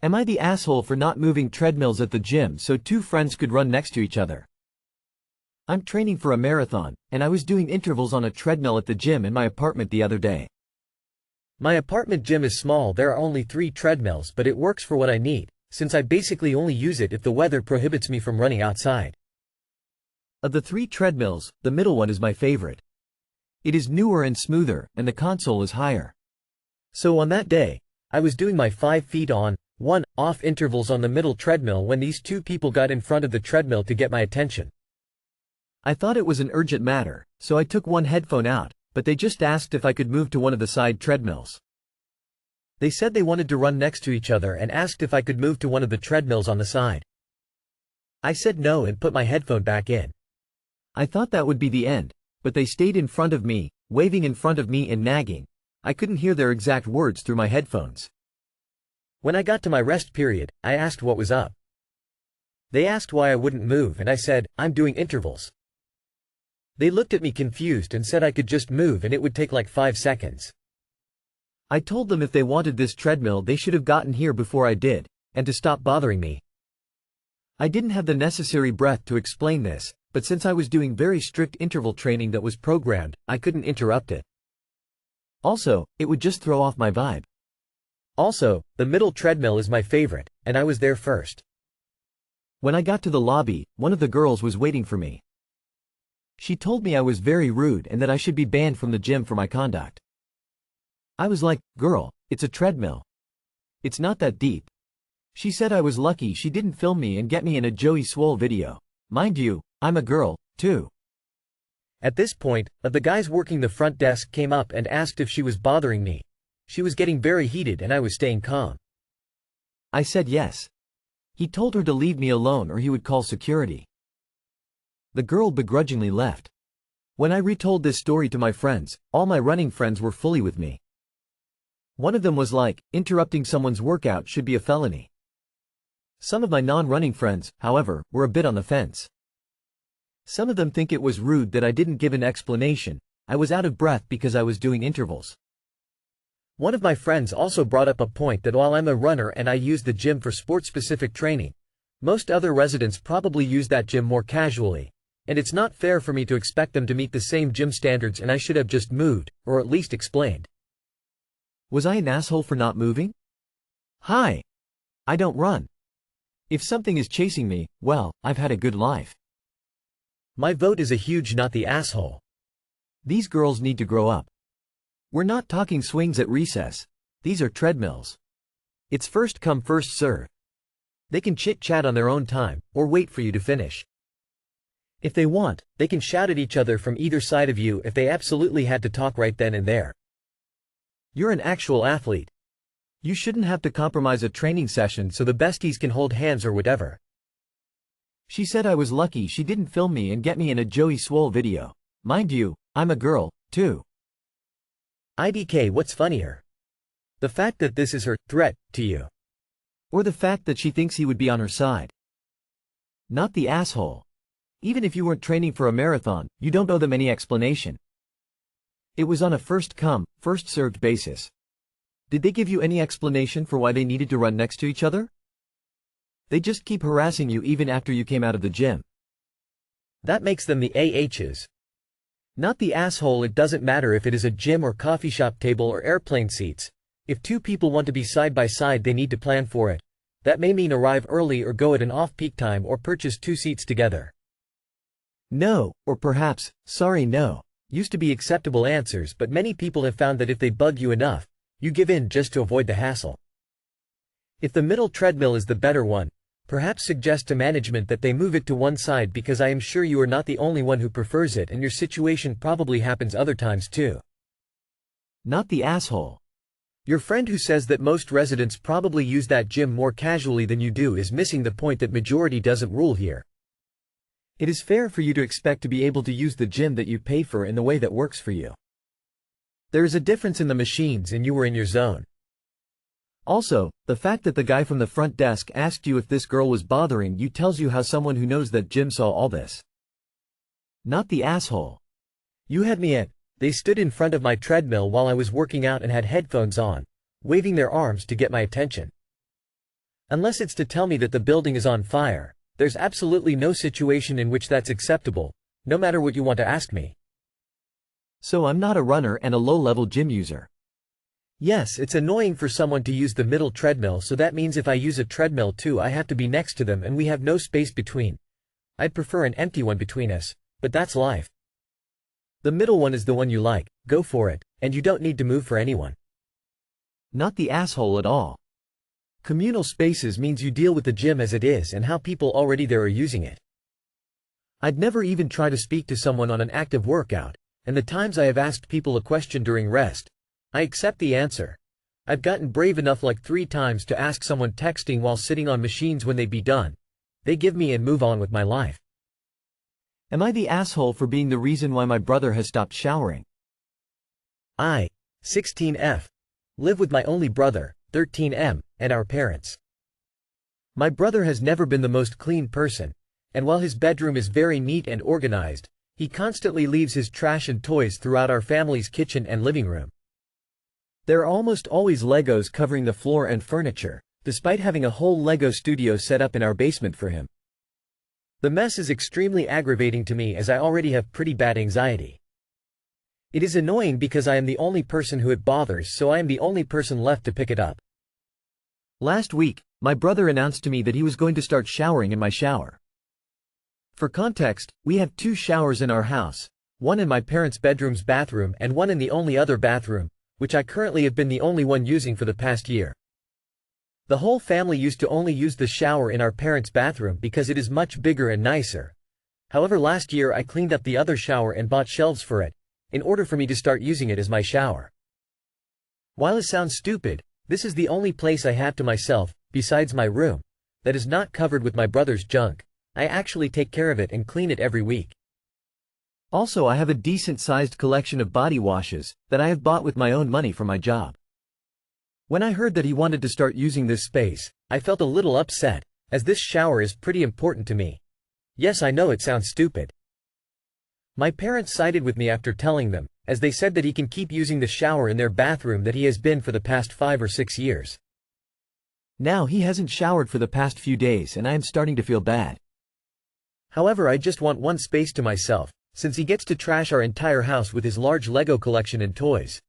Am I the asshole for not moving treadmills at the gym so two friends could run next to each other? I'm training for a marathon, and I was doing intervals on a treadmill at the gym in my apartment the other day. My apartment gym is small, there are only 3 treadmills, but it works for what I need, since I basically only use it if the weather prohibits me from running outside. Of the 3 treadmills, the middle one is my favorite. It is newer and smoother, and the console is higher. So on that day, I was doing my 5 feet on, 1 off intervals on the middle treadmill when these 2 people got in front of the treadmill to get my attention. I thought it was an urgent matter, so I took one headphone out, but they just asked if I could move to one of the side treadmills. They said they wanted to run next to each other and asked if I could move to one of the treadmills on the side. I said no and put my headphone back in. I thought that would be the end, but they stayed in front of me, waving in front of me and nagging. I couldn't hear their exact words through my headphones. When I got to my rest period, I asked what was up. They asked why I wouldn't move and I said, I'm doing intervals. They looked at me confused and said I could just move and it would take like 5 seconds. I told them if they wanted this treadmill they should have gotten here before I did, and to stop bothering me. I didn't have the necessary breath to explain this, but since I was doing very strict interval training that was programmed, I couldn't interrupt it. Also, it would just throw off my vibe. Also, the middle treadmill is my favorite, and I was there first. When I got to the lobby, one of the girls was waiting for me. She told me I was very rude and that I should be banned from the gym for my conduct. I was like, girl, it's a treadmill. It's not that deep. She said I was lucky she didn't film me and get me in a Joey Swole video. Mind you, I'm a girl, too. At this point, the guys working the front desk came up and asked if she was bothering me. She was getting very heated and I was staying calm. I said yes. He told her to leave me alone or he would call security. The girl begrudgingly left. When I retold this story to my friends, all my running friends were fully with me. One of them was like, interrupting someone's workout should be a felony. Some of my non-running friends, however, were a bit on the fence. Some of them think it was rude that I didn't give an explanation. I was out of breath because I was doing intervals. One of my friends also brought up a point that while I'm a runner and I use the gym for sport-specific training, most other residents probably use that gym more casually, and it's not fair for me to expect them to meet the same gym standards and I should have just moved, or at least explained. Was I an asshole for not moving? Hi. I don't run. If something is chasing me, well, I've had a good life. My vote is a huge not the asshole. These girls need to grow up. We're not talking swings at recess. These are treadmills. It's first come first serve. They can chit-chat on their own time, or wait for you to finish. If they want, they can shout at each other from either side of you if they absolutely had to talk right then and there. You're an actual athlete. You shouldn't have to compromise a training session so the besties can hold hands or whatever. She said I was lucky she didn't film me and get me in a Joey Swole video. Mind you, I'm a girl, too. IDK, what's funnier? The fact that this is her threat to you, or the fact that she thinks he would be on her side? Not the asshole. Even if you weren't training for a marathon, you don't owe them any explanation. It was on a first-come, first-served basis. Did they give you any explanation for why they needed to run next to each other? They just keep harassing you even after you came out of the gym. That makes them the AHs. Not the asshole. It doesn't matter if it is a gym or coffee shop table or airplane seats. If 2 people want to be side by side they need to plan for it. That may mean arrive early or go at an off-peak time or purchase 2 seats together. No, or perhaps, sorry no, used to be acceptable answers, but many people have found that if they bug you enough, you give in just to avoid the hassle. If the middle treadmill is the better one, perhaps suggest to management that they move it to one side because I am sure you are not the only one who prefers it and your situation probably happens other times too. Not the asshole. Your friend who says that most residents probably use that gym more casually than you do is missing the point that majority doesn't rule here. It is fair for you to expect to be able to use the gym that you pay for in the way that works for you. There is a difference in the machines and you were in your zone. Also, the fact that the guy from the front desk asked you if this girl was bothering you tells you how someone who knows that gym saw all this. Not the asshole. You had me at, they stood in front of my treadmill while I was working out and had headphones on, waving their arms to get my attention. Unless it's to tell me that the building is on fire, there's absolutely no situation in which that's acceptable, no matter what you want to ask me. So I'm not a runner and a low-level gym user. Yes, it's annoying for someone to use the middle treadmill, so that means if I use a treadmill too, I have to be next to them and we have no space between. I'd prefer an empty one between us, but that's life. The middle one is the one you like, go for it, and you don't need to move for anyone. Not the asshole at all. Communal spaces means you deal with the gym as it is and how people already there are using it. I'd never even try to speak to someone on an active workout, and the times I have asked people a question during rest, I accept the answer. I've gotten brave enough like 3 times to ask someone texting while sitting on machines when they'd be done. They give me and move on with my life. Am I the asshole for being the reason why my brother has stopped showering? I, 16F, live with my only brother, 13M, and our parents. My brother has never been the most clean person, and while his bedroom is very neat and organized, he constantly leaves his trash and toys throughout our family's kitchen and living room. There are almost always Legos covering the floor and furniture, despite having a whole Lego studio set up in our basement for him. The mess is extremely aggravating to me as I already have pretty bad anxiety. It is annoying because I am the only person who it bothers, so I am the only person left to pick it up. Last week, my brother announced to me that he was going to start showering in my shower. For context, we have 2 showers in our house, one in my parents' bedroom's bathroom and one in the only other bathroom, which I currently have been the only one using for the past year. The whole family used to only use the shower in our parents' bathroom because it is much bigger and nicer. However, last year I cleaned up the other shower and bought shelves for it, in order for me to start using it as my shower. While it sounds stupid, this is the only place I have to myself, besides my room, that is not covered with my brother's junk. I actually take care of it and clean it every week. Also, I have a decent-sized collection of body washes that I have bought with my own money from my job. When I heard that he wanted to start using this space, I felt a little upset, as this shower is pretty important to me. Yes, I know it sounds stupid. My parents sided with me after telling them, as they said that he can keep using the shower in their bathroom that he has been for the past 5 or 6 years. Now he hasn't showered for the past few days and I am starting to feel bad. However, I just want one space to myself, since he gets to trash our entire house with his large Lego collection and toys.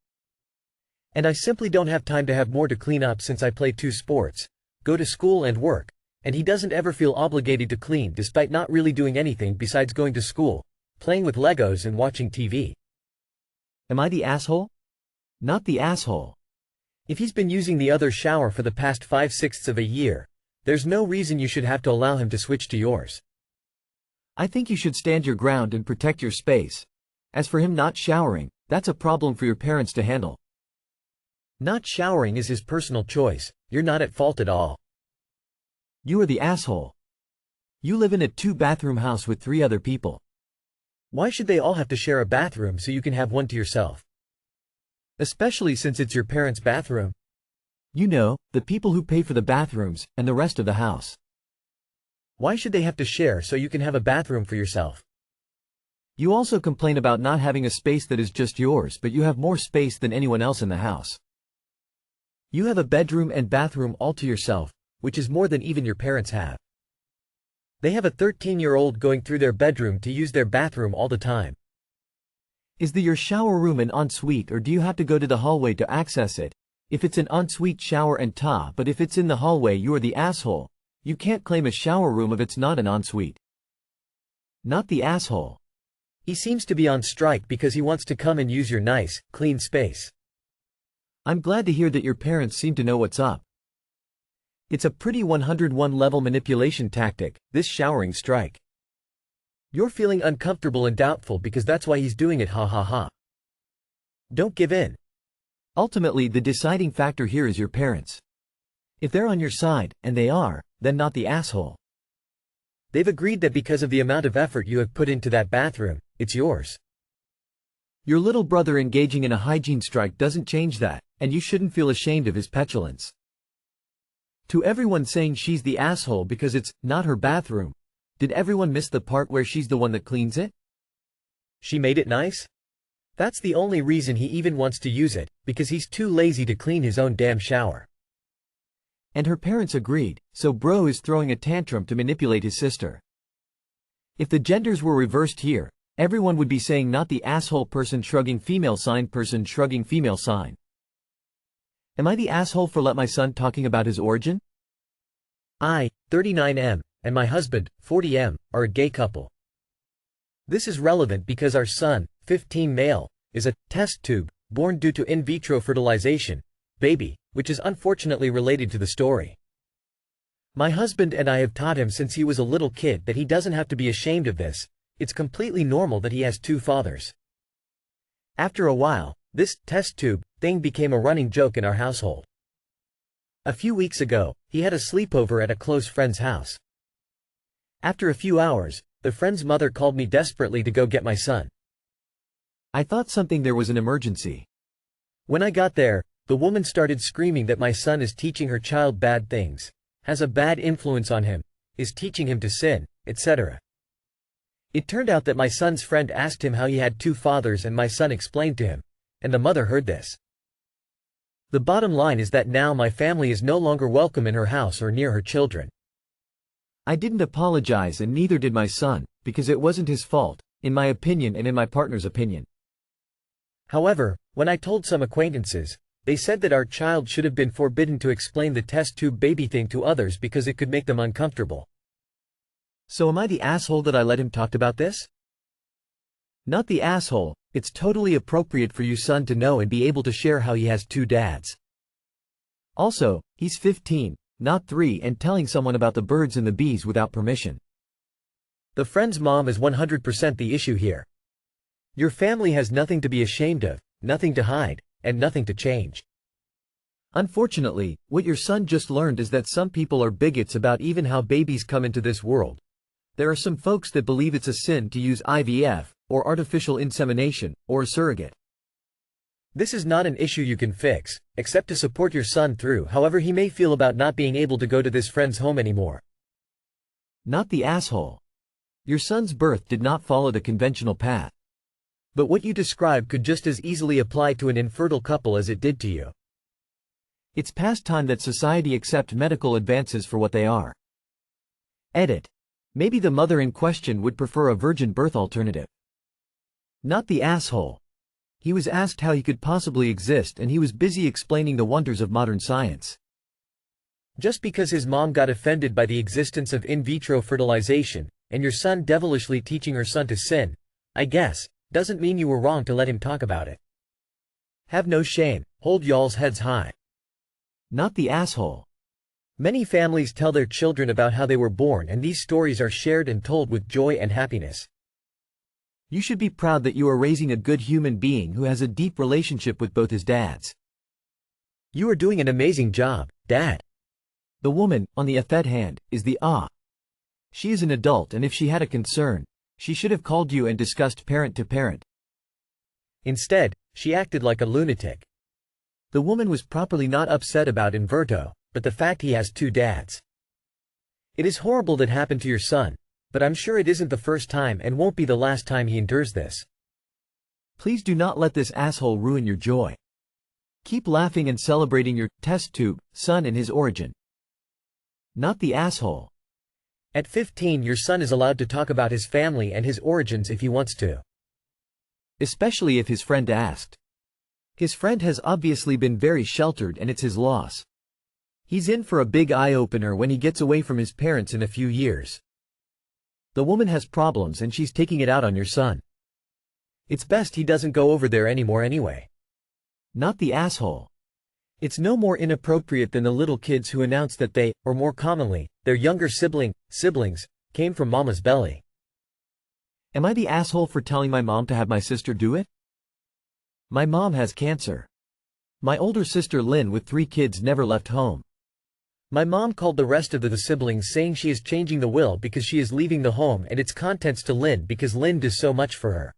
And I simply don't have time to have more to clean up since I play 2 sports, go to school and work, and he doesn't ever feel obligated to clean despite not really doing anything besides going to school, playing with Legos and watching TV. Am I the asshole? Not the asshole. If he's been using the other shower for the past 5/6 of a year, there's no reason you should have to allow him to switch to yours. I think you should stand your ground and protect your space. As for him not showering, that's a problem for your parents to handle. Not showering is his personal choice, you're not at fault at all. You are the asshole. You live in a 2-bathroom house with 3 other people. Why should they all have to share a bathroom so you can have one to yourself? Especially since it's your parents' bathroom. You know, the people who pay for the bathrooms, and the rest of the house. Why should they have to share so you can have a bathroom for yourself? You also complain about not having a space that is just yours, but you have more space than anyone else in the house. You have a bedroom and bathroom all to yourself, which is more than even your parents have. They have a 13-year-old going through their bedroom to use their bathroom all the time. Is your shower room an ensuite, or do you have to go to the hallway to access it? If it's an ensuite, shower and tub, but if it's in the hallway, you are the asshole. You can't claim a shower room if it's not an ensuite. Not the asshole. He seems to be on strike because he wants to come and use your nice, clean space. I'm glad to hear that your parents seem to know what's up. It's a pretty 101 level manipulation tactic, this showering strike. You're feeling uncomfortable and doubtful because that's why he's doing it, ha ha ha. Don't give in. Ultimately, the deciding factor here is your parents. If they're on your side, and they are, then not the asshole. They've agreed that because of the amount of effort you have put into that bathroom, it's yours. Your little brother engaging in a hygiene strike doesn't change that, and you shouldn't feel ashamed of his petulance. To everyone saying she's the asshole because it's not her bathroom, did everyone miss the part where she's the one that cleans it? She made it nice? That's the only reason he even wants to use it, because he's too lazy to clean his own damn shower. And her parents agreed, so bro is throwing a tantrum to manipulate his sister. If the genders were reversed here, everyone would be saying not the asshole person shrugging female sign person shrugging female sign. Am I the asshole for let my son talking about his origin? I, 39M, and my husband, 40M, are a gay couple. This is relevant because our son, 15 male, is a test tube, born due to in vitro fertilization, baby, which is unfortunately related to the story. My husband and I have taught him since he was a little kid that he doesn't have to be ashamed of this, it's completely normal that he has two fathers. After a while, this test tube thing became a running joke in our household. A few weeks ago, he had a sleepover at a close friend's house. After a few hours, the friend's mother called me desperately to go get my son. I thought something there was an emergency. When I got there, the woman started screaming that my son is teaching her child bad things, has a bad influence on him, is teaching him to sin, etc. It turned out that my son's friend asked him how he had two fathers and my son explained to him, and the mother heard this. The bottom line is that now my family is no longer welcome in her house or near her children. I didn't apologize and neither did my son, because it wasn't his fault, in my opinion and in my partner's opinion. However, when I told some acquaintances, they said that our child should have been forbidden to explain the test tube baby thing to others because it could make them uncomfortable. So am I the asshole that I let him talk about this? Not the asshole, it's totally appropriate for your son to know and be able to share how he has two dads. Also, he's 15, not 3 and telling someone about the birds and the bees without permission. The friend's mom is 100% the issue here. Your family has nothing to be ashamed of, nothing to hide, and nothing to change. Unfortunately, what your son just learned is that some people are bigots about even how babies come into this world. There are some folks that believe it's a sin to use IVF, or artificial insemination, or a surrogate. This is not an issue you can fix, except to support your son through however he may feel about not being able to go to this friend's home anymore. Not the asshole. Your son's birth did not follow the conventional path. But what you described could just as easily apply to an infertile couple as it did to you. It's past time that society accept medical advances for what they are. Edit. Maybe the mother in question would prefer a virgin birth alternative. Not the asshole. He was asked how he could possibly exist and he was busy explaining the wonders of modern science. Just because his mom got offended by the existence of in vitro fertilization, and your son devilishly teaching her son to sin, I guess, doesn't mean you were wrong to let him talk about it. Have no shame, hold y'all's heads high. Not the asshole. Many families tell their children about how they were born and these stories are shared and told with joy and happiness. You should be proud that you are raising a good human being who has a deep relationship with both his dads. You are doing an amazing job, Dad. The woman, on the other hand, is the She is an adult and if she had a concern, she should have called you and discussed parent to parent. Instead, she acted like a lunatic. The woman was properly not upset about inverto, but the fact he has two dads. It is horrible that happened to your son, but I'm sure it isn't the first time and won't be the last time he endures this. Please do not let this asshole ruin your joy. Keep laughing and celebrating your test tube son and his origin. Not the asshole. At 15, your son is allowed to talk about his family and his origins if he wants to. Especially if his friend asked. His friend has obviously been very sheltered and it's his loss. He's in for a big eye-opener when he gets away from his parents in a few years. The woman has problems and she's taking it out on your son. It's best he doesn't go over there anymore anyway. Not the asshole. It's no more inappropriate than the little kids who announce that they, or more commonly, their younger siblings, came from mama's belly. Am I the asshole for telling my mom to have my sister do it? My mom has cancer. My older sister Lynn with 3 kids never left home. My mom called the rest of the siblings saying she is changing the will because she is leaving the home and its contents to Lynn because Lynn does so much for her.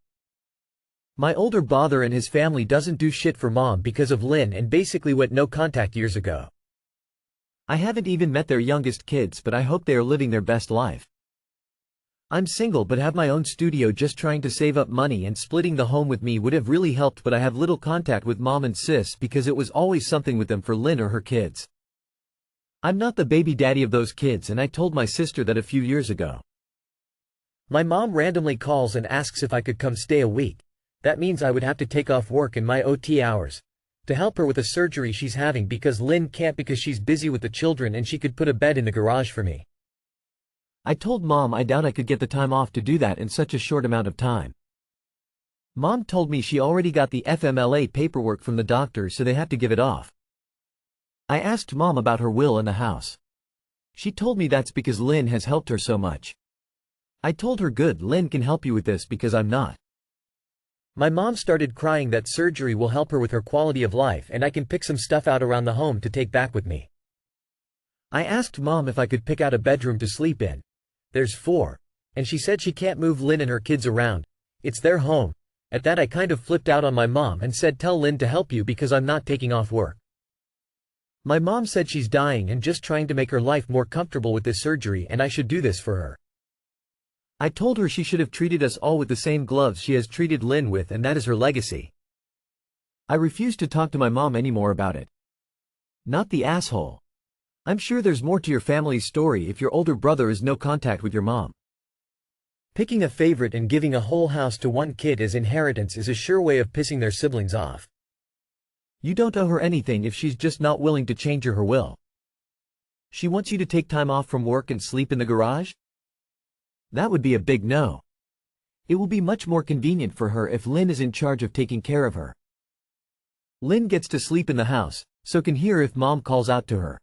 My older brother and his family doesn't do shit for mom because of Lynn and basically went no contact years ago. I haven't even met their youngest kids but I hope they are living their best life. I'm single but have my own studio just trying to save up money and splitting the home with me would have really helped but I have little contact with mom and sis because it was always something with them for Lynn or her kids. I'm not the baby daddy of those kids and I told my sister that a few years ago. My mom randomly calls and asks if I could come stay a week. That means I would have to take off work in my OT hours to help her with a surgery she's having because Lynn can't because she's busy with the children and she could put a bed in the garage for me. I told Mom I doubt I could get the time off to do that in such a short amount of time. Mom told me she already got the FMLA paperwork from the doctor so they have to give it off. I asked Mom about her will in the house. She told me that's because Lynn has helped her so much. I told her good, Lynn can help you with this because I'm not. My mom started crying that surgery will help her with her quality of life and I can pick some stuff out around the home to take back with me. I asked Mom if I could pick out a bedroom to sleep in. There's 4. And she said she can't move Lynn and her kids around. It's their home. At that I kind of flipped out on my mom and said tell Lynn to help you because I'm not taking off work. My mom said she's dying and just trying to make her life more comfortable with this surgery and I should do this for her. I told her she should have treated us all with the same gloves she has treated Lynn with and that is her legacy. I refused to talk to my mom anymore about it. Not the asshole. I'm sure there's more to your family's story if your older brother is no contact with your mom. Picking a favorite and giving a whole house to one kid as inheritance is a sure way of pissing their siblings off. You don't owe her anything if she's just not willing to change her will. She wants you to take time off from work and sleep in the garage? That would be a big no. It will be much more convenient for her if Lynn is in charge of taking care of her. Lynn gets to sleep in the house, so can hear if Mom calls out to her.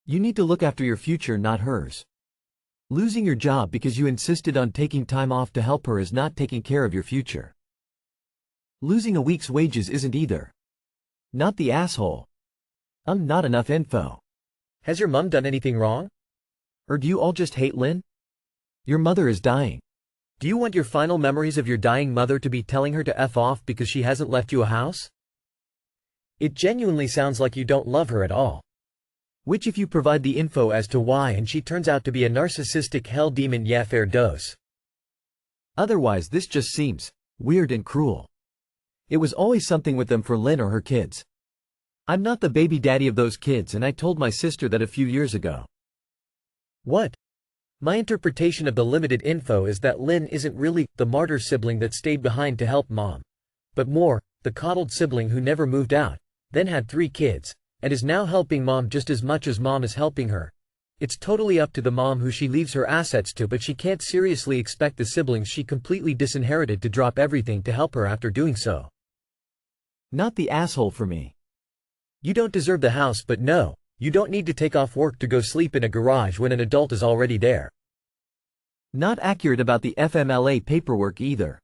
You need to look after your future, not hers. Losing your job because you insisted on taking time off to help her is not taking care of your future. Losing a week's wages isn't either. Not the asshole. Not enough info. Has your mom done anything wrong? Or do you all just hate Lynn? Your mother is dying. Do you want your final memories of your dying mother to be telling her to F off because she hasn't left you a house? It genuinely sounds like you don't love her at all. Which if you provide the info as to why and she turns out to be a narcissistic hell demon, yeah, fair dose. Otherwise this just seems weird and cruel. It was always something with them for Lynn or her kids. I'm not the baby daddy of those kids and I told my sister that a few years ago. What? My interpretation of the limited info is that Lynn isn't really the martyr sibling that stayed behind to help Mom, but more, the coddled sibling who never moved out, then had 3 kids, and is now helping Mom just as much as Mom is helping her. It's totally up to the mom who she leaves her assets to, but she can't seriously expect the siblings she completely disinherited to drop everything to help her after doing so. Not the asshole for me. You don't deserve the house, but no, you don't need to take off work to go sleep in a garage when an adult is already there. Not accurate about the FMLA paperwork either.